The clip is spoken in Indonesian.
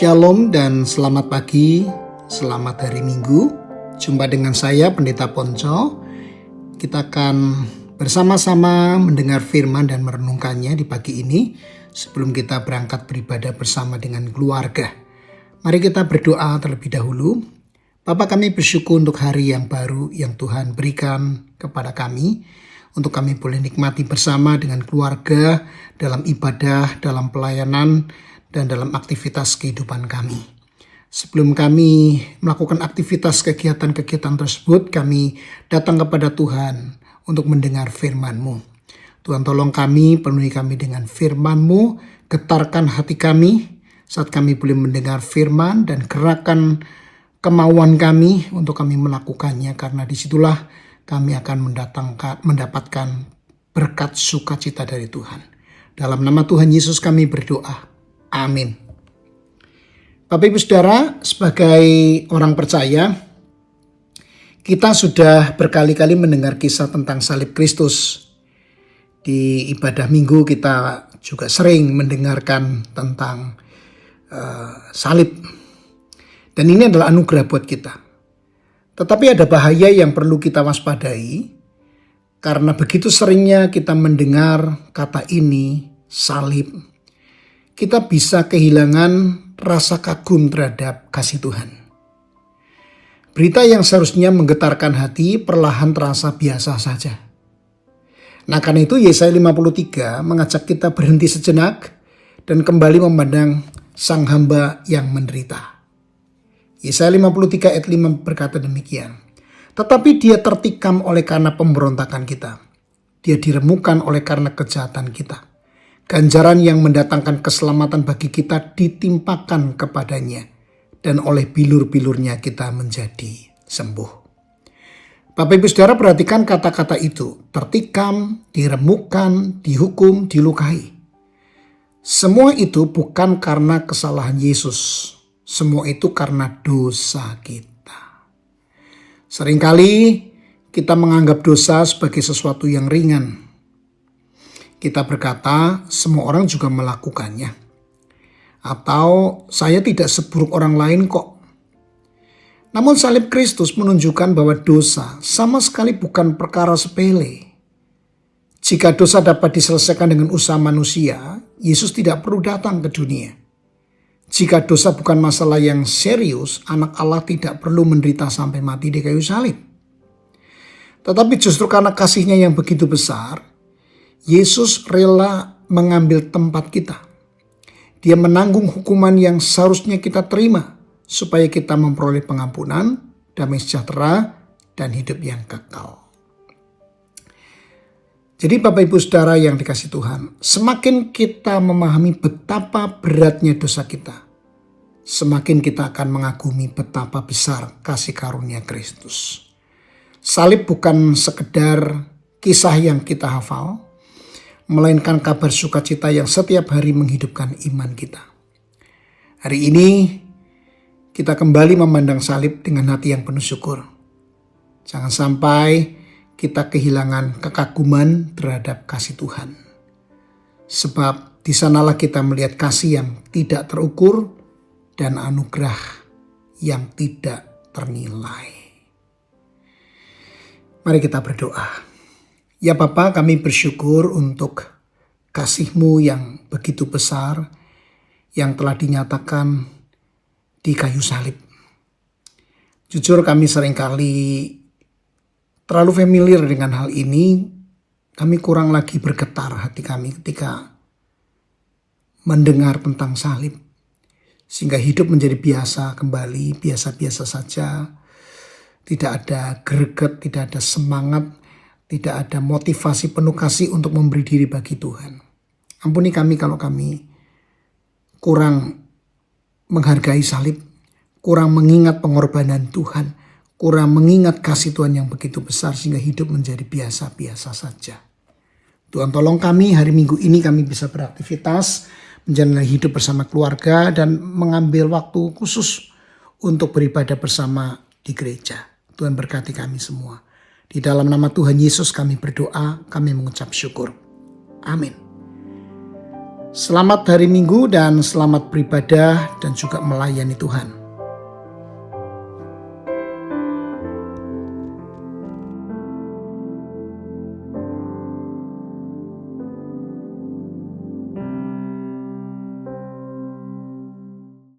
Shalom dan selamat pagi, selamat hari Minggu. Jumpa dengan saya Pendeta Ponco. Kita akan bersama-sama mendengar firman dan merenungkannya di pagi ini sebelum kita berangkat beribadah bersama dengan keluarga. Mari kita berdoa terlebih dahulu. Bapa, kami bersyukur untuk hari yang baru yang Tuhan berikan kepada kami, untuk kami boleh nikmati bersama dengan keluarga dalam ibadah, dalam pelayanan, dan dalam aktivitas kehidupan kami. Sebelum kami melakukan aktivitas kegiatan-kegiatan tersebut, kami datang kepada Tuhan untuk mendengar firman-Mu. Tuhan, tolong kami, penuhi kami dengan firman-Mu, getarkan hati kami saat kami boleh mendengar firman, dan gerakan kemauan kami untuk kami melakukannya, karena disitulah kami akan mendapatkan berkat sukacita dari Tuhan. Dalam nama Tuhan Yesus kami berdoa. Amin. Bapak Ibu Saudara, sebagai orang percaya, kita sudah berkali-kali mendengar kisah tentang salib Kristus. Di ibadah minggu kita juga sering mendengarkan tentang salib. Dan ini adalah anugerah buat kita. Tetapi ada bahaya yang perlu kita waspadai, karena begitu seringnya kita mendengar kata ini, salib, kita bisa kehilangan rasa kagum terhadap kasih Tuhan. Berita yang seharusnya menggetarkan hati perlahan terasa biasa saja. Nah, karena itu Yesaya 53 mengajak kita berhenti sejenak dan kembali memandang sang hamba yang menderita. Yesaya 53 ayat 5 berkata demikian. Tetapi dia tertikam oleh karena pemberontakan kita. Dia diremukan oleh karena kejahatan kita. Ganjaran yang mendatangkan keselamatan bagi kita ditimpakan kepadanya, dan oleh bilur-bilurnya kita menjadi sembuh. Bapak Ibu Saudara, perhatikan kata-kata itu. Tertikam, diremukan, dihukum, dilukai. Semua itu bukan karena kesalahan Yesus. Semua itu karena dosa kita. Seringkali kita menganggap dosa sebagai sesuatu yang ringan. Kita berkata, semua orang juga melakukannya. Atau, saya tidak seburuk orang lain kok. Namun salib Kristus menunjukkan bahwa dosa sama sekali bukan perkara sepele. Jika dosa dapat diselesaikan dengan usaha manusia, Yesus tidak perlu datang ke dunia. Jika dosa bukan masalah yang serius, anak Allah tidak perlu menderita sampai mati di kayu salib. Tetapi justru karena kasihnya yang begitu besar, Yesus rela mengambil tempat kita. Dia menanggung hukuman yang seharusnya kita terima, supaya kita memperoleh pengampunan, damai sejahtera, dan hidup yang kekal. Jadi Bapak Ibu Saudara yang dikasihi Tuhan, semakin kita memahami betapa beratnya dosa kita, semakin kita akan mengagumi betapa besar kasih karunia Kristus. Salib bukan sekedar kisah yang kita hafal, melainkan kabar sukacita yang setiap hari menghidupkan iman kita. Hari ini kita kembali memandang salib dengan hati yang penuh syukur. Jangan sampai kita kehilangan kekaguman terhadap kasih Tuhan. Sebab di sanalah kita melihat kasih yang tidak terukur dan anugerah yang tidak ternilai. Mari kita berdoa. Ya Bapa, kami bersyukur untuk kasih-Mu yang begitu besar yang telah dinyatakan di kayu salib. Jujur kami seringkali terlalu familiar dengan hal ini. Kami kurang lagi bergetar hati kami ketika mendengar tentang salib. Sehingga hidup menjadi biasa kembali, biasa-biasa saja. Tidak ada greget, tidak ada semangat, tidak ada motivasi penuh kasih untuk memberi diri bagi Tuhan. Ampuni kami kalau kami kurang menghargai salib, kurang mengingat pengorbanan Tuhan, kurang mengingat kasih Tuhan yang begitu besar sehingga hidup menjadi biasa-biasa saja. Tuhan tolong kami hari Minggu ini kami bisa beraktivitas, menjalani hidup bersama keluarga dan mengambil waktu khusus untuk beribadah bersama di gereja. Tuhan berkati kami semua. Di dalam nama Tuhan Yesus kami berdoa, kami mengucap syukur. Amin. Selamat hari Minggu dan selamat beribadah dan juga melayani Tuhan.